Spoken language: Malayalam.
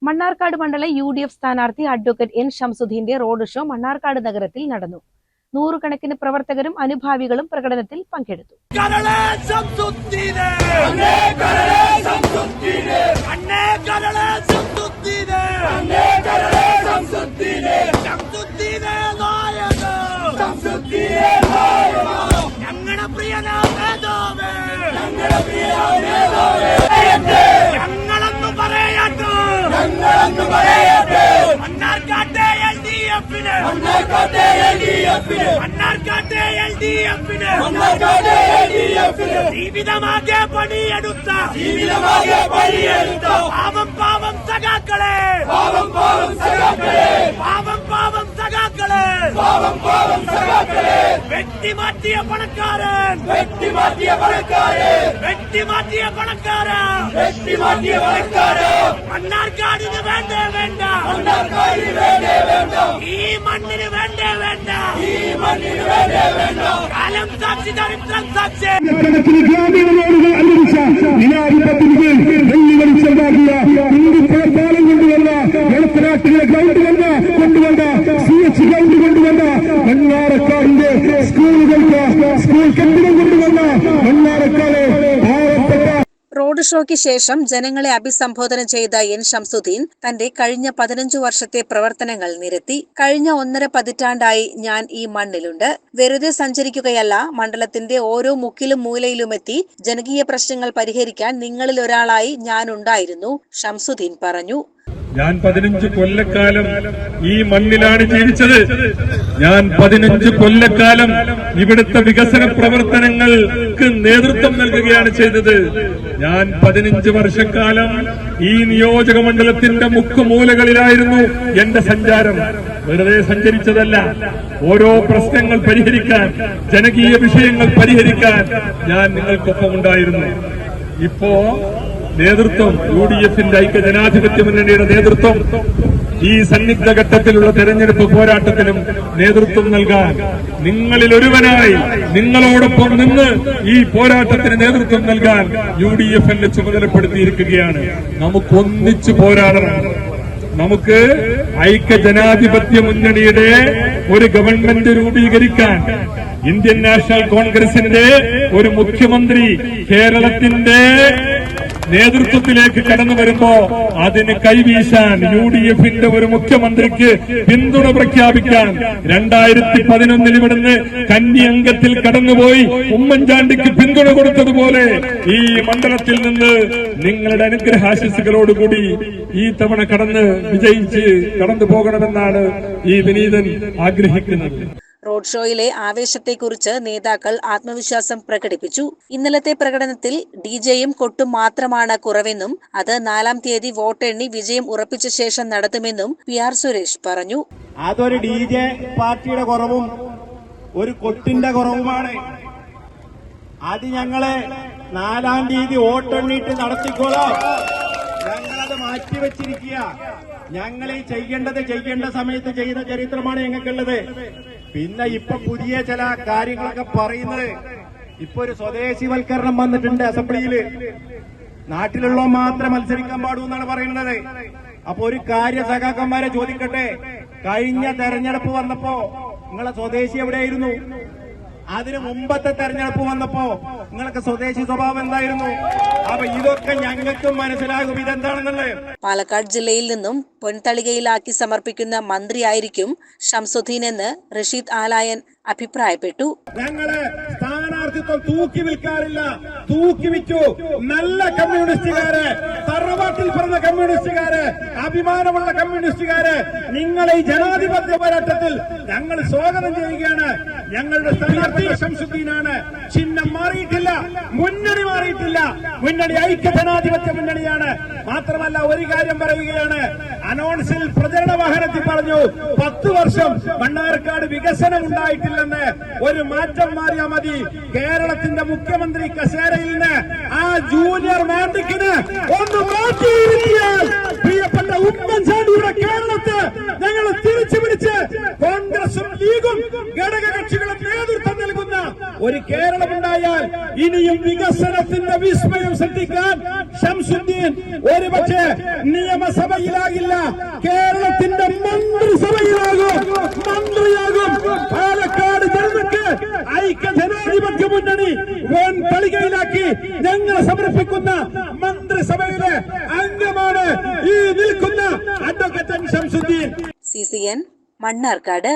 മണ്ണാർക്കാട് മണ്ഡലം UDF സ്ഥാനാർത്ഥി അഡ്വക്കേറ്റ് N ഷംസുദ്ദീന്റെ റോഡ് ഷോ മണ്ണാർക്കാട് നഗരത്തിൽ നടന്നു. നൂറുകണക്കിന് പ്രവർത്തകരും അനുഭാവികളും പ്രകടനത്തിൽ പങ്കെടുത്തു. ജീവിതമാകെ പണിയെടുത്ത പാവം പാവം സഖാക്കളെ വെട്ടിമാറ്റിയ പണക്കാരൻ മണ്ണാർക്കാടിന് വേണ്ടേ വേണ്ട, ഈ മണ്ണിന് വേണ്ടേ വേണ്ട, കാലം സാക്ഷി ചരിത്രം സാക്ഷി. ഗ്രാമീണ റോഡുകൾ അനുവദിച്ച ജനാധിപത്യത്തിൽ വെള്ളി വെളിച്ചമാക്കിയ പാലം കൊണ്ടുവന്ന വെളുത്തനാട്ടിലെ ഗ്രൗണ്ട് കൊണ്ടുവന്ന CH ഗ്രൗണ്ട് കൊണ്ടുവന്ന മണ്ണാർക്കാടിന്റെ സ്കൂളുകൾക്ക് സ്കൂൾ കെട്ടിടം കൊണ്ടുവന്ന മണ്ണാർക്കാട് റോഡ് ഷോയ്ക്ക് ശേഷം ജനങ്ങളെ അഭിസംബോധന ചെയ്ത N ഷംസുദ്ദീൻ തന്റെ കഴിഞ്ഞ 15 വർഷത്തെ പ്രവർത്തനങ്ങൾ നിരത്തി. കഴിഞ്ഞ 1.5 പതിറ്റാണ്ടായി ഞാൻ ഈ മണ്ണിലുണ്ട്. വെറുതെ സഞ്ചരിക്കുകയല്ല, മണ്ഡലത്തിന്റെ ഓരോ മുക്കിലും മൂലയിലുമെത്തി ജനകീയ പ്രശ്നങ്ങൾ പരിഹരിക്കാൻ നിങ്ങളിൽ ഒരാളായി ഞാനുണ്ടായിരുന്നു, ഷംസുദ്ദീൻ പറഞ്ഞു. ഞാൻ 15 കൊല്ലക്കാലം ഈ മണ്ണിലാണ് ജീവിച്ചത്. ഞാൻ 15 കൊല്ലക്കാലം ഇവിടുത്തെ വികസന പ്രവർത്തനങ്ങൾക്ക് നേതൃത്വം നൽകുകയാണ് ചെയ്തത്. ഞാൻ 15 വർഷക്കാലം ഈ നിയോജക മണ്ഡലത്തിന്റെ മുക്കുമൂലകളിലായിരുന്നു എന്റെ സഞ്ചാരം. വെറുതെ സഞ്ചരിച്ചതല്ല, ഓരോ പ്രശ്നങ്ങൾ പരിഹരിക്കാൻ, ജനകീയ വിഷയങ്ങൾ പരിഹരിക്കാൻ ഞാൻ നിങ്ങൾക്കൊപ്പം ഉണ്ടായിരുന്നു. ഇപ്പോ നേതൃത്വം UDFന്റെ ഐക്യ ജനാധിപത്യ മുന്നണിയുടെ നേതൃത്വം ഈ സന്നിഗ്ധ ഘട്ടത്തിലുള്ള തെരഞ്ഞെടുപ്പ് പോരാട്ടത്തിനും നേതൃത്വം നൽകാൻ നിങ്ങളിൽ ഒരുവനായി നിങ്ങളോടൊപ്പം നിന്ന് ഈ പോരാട്ടത്തിന് നേതൃത്വം നൽകാൻ UDF എന്നെ ചുമതലപ്പെടുത്തിയിരിക്കുകയാണ്. നമുക്കൊന്നിച്ചു പോരാടണം. നമുക്ക് ഐക്യ ജനാധിപത്യ മുന്നണിയുടെ ഒരു ഗവൺമെന്റ് രൂപീകരിക്കാൻ ഇന്ത്യൻ നാഷണൽ കോൺഗ്രസിന്റെ ഒരു മുഖ്യമന്ത്രി കേരളത്തിന്റെ നേതൃത്വത്തിലേക്ക് കടന്നു വരുമ്പോ അതിന് കൈവീശാൻ UDFന്റെ ഒരു മുഖ്യമന്ത്രിക്ക് പിന്തുണ പ്രഖ്യാപിക്കാൻ 2011 ഇവിടുന്ന് കന്നി അംഗത്തിൽ കടന്നുപോയി ഉമ്മൻചാണ്ടിക്ക് പിന്തുണ കൊടുത്തതുപോലെ ഈ മണ്ഡലത്തിൽ നിന്ന് നിങ്ങളുടെ അനുഗ്രഹാശിസുകളോടുകൂടി ഈ തവണ വിജയിച്ച് കടന്നു പോകണമെന്നാണ് ഈ വിനീതൻ ആഗ്രഹിക്കുന്നത്. റോഡ് ഷോയിലെ ആവേശത്തെക്കുറിച്ച് നേതാക്കൾ ആത്മവിശ്വാസം പ്രകടിപ്പിച്ചു. ഇന്നലത്തെ പ്രകടനത്തിൽ DJയും കൊട്ടും മാത്രമാണ് കുറവെന്നും അത് 4-ാം തീയതി വോട്ടെണ്ണി വിജയം ഉറപ്പിച്ച ശേഷം നടത്തുമെന്നും PR സുരേഷ് പറഞ്ഞു. അതൊരു DJ പാർട്ടിയുടെ കുറവും ഒരു കൊട്ടിന്റെ കുറവുമാണ്. അത് ഞങ്ങള് 4-ാം തീയതി വോട്ടെണ്ണിട്ട് നടത്തിക്കോളാം. ഞങ്ങളത് മാറ്റിവെച്ചിരിക്കുക. ഞങ്ങൾ ഈ ചെയ്യേണ്ട സമയത്ത് ചെയ്ത ചരിത്രമാണ് ഞങ്ങൾക്കുള്ളത്. പിന്നെ ഇപ്പൊ പുതിയ ചില കാര്യങ്ങളൊക്കെ പറയുന്നത്, ഇപ്പൊ ഒരു സ്വദേശിവൽക്കരണം വന്നിട്ടുണ്ട് അസംബ്ലിയില്. നാട്ടിലുള്ള മാത്രം മത്സരിക്കാൻ പാടൂ എന്നാണ് പറയുന്നത്. അപ്പൊ ഒരു കാര്യ സഖാക്കന്മാരെ ചോദിക്കട്ടെ, കഴിഞ്ഞ തെരഞ്ഞെടുപ്പ് വന്നപ്പോ നിങ്ങളെ സ്വദേശി എവിടെയായിരുന്നു? അതിന് മുമ്പത്തെ തെരഞ്ഞെടുപ്പ് വന്നപ്പോ നിങ്ങൾക്ക് സ്വദേശി സ്വഭാവം എന്തായിരുന്നു? അപ്പൊ ഇതൊക്കെ ഞങ്ങൾക്കും മനസ്സിലാകും ഇതെന്താണെന്നുള്ളത്. പാലക്കാട് ജില്ലയിൽ നിന്നും പൊൻതളികയിലാക്കി സമർപ്പിക്കുന്ന മന്ത്രിയായിരിക്കും ഷംസുദ്ദീൻ എന്ന് റഷീദ് ആലായൻ അഭിപ്രായപ്പെട്ടു. ഞങ്ങള് സ്ഥാനാർത്ഥിത്വം തൂക്കി വിൽക്കാറില്ല, തൂക്കി വിറ്റു. നല്ല കമ്മ്യൂണിസ്റ്റുകാര്, തറവാട്ടിൽ പറഞ്ഞ കമ്മ്യൂണിസ്റ്റുകാര്, അഭിമാനമുള്ള കമ്മ്യൂണിസ്റ്റുകാര് നിങ്ങളെ ഈ ജനാധിപത്യ പോരാട്ടത്തിൽ ഞങ്ങൾ സ്വാഗതം ചെയ്യുകയാണ്. ഞങ്ങളുടെ സ്ഥാനാർത്ഥി ഷംസുദ്ദീനാണ്. ചിഹ്നം മാറിയിട്ടില്ല, മുന്നണി മാറിയിട്ടില്ല. മുന്നണി ഐക്യ ജനാധിപത്യ മുന്നണിയാണ്. മാത്രമല്ല ഒരു കാര്യം പറയുകയാണ്, അനൗൺസിൽ പ്രചരണ വാഹനത്തിൽ പറഞ്ഞു 10 വർഷം മണ്ണാർക്കാട് വികസനം ഉണ്ടായിട്ടില്ലെന്ന്. ഒരു മാറ്റം മാറിയാൽ മതി. കേരളത്തിന്റെ മുഖ്യമന്ത്രി കസേരയിൽ നിന്ന് ആ ജൂനിയർ മാൻഡിക്കിന് ഒന്ന് മാറ്റിയിരിക്കാൻ പ്രിയപ്പെട്ട ഉമ്മൻചാണ്ടിയുടെ കേരളത്തെ ഞങ്ങൾ തിരിച്ചു പിടിച്ച് കോൺഗ്രസും ലീഗും ഘടകകക്ഷികളും നേതൃത്വം നൽകുന്ന ഒരു കേരളമുണ്ടായാൽ ഇനിയും വികസനത്തിന്റെ വിസ്മയം സൃഷ്ടിക്കാൻ ശംസുദ്ദീൻ ഒരുപക്ഷെ നിയമസഭയിലാകില്ല, കേരളത്തിന്റെ മന്ത്രിയാകും. പാലക്കാട് ജനതയ്ക്ക് ഐക്യജനാധിപത്യ മുന്നണി വൻ പളികയിലാക്കി ഞങ്ങൾ സമർപ്പിക്കുന്ന മന്ത്രിസഭയിലെ അംഗമാണ് ഈ നിൽക്കുന്ന അഡ്വക്കേറ്റ് ശംസുദ്ദീൻ. CCN മണ്ണാർക്കാട്.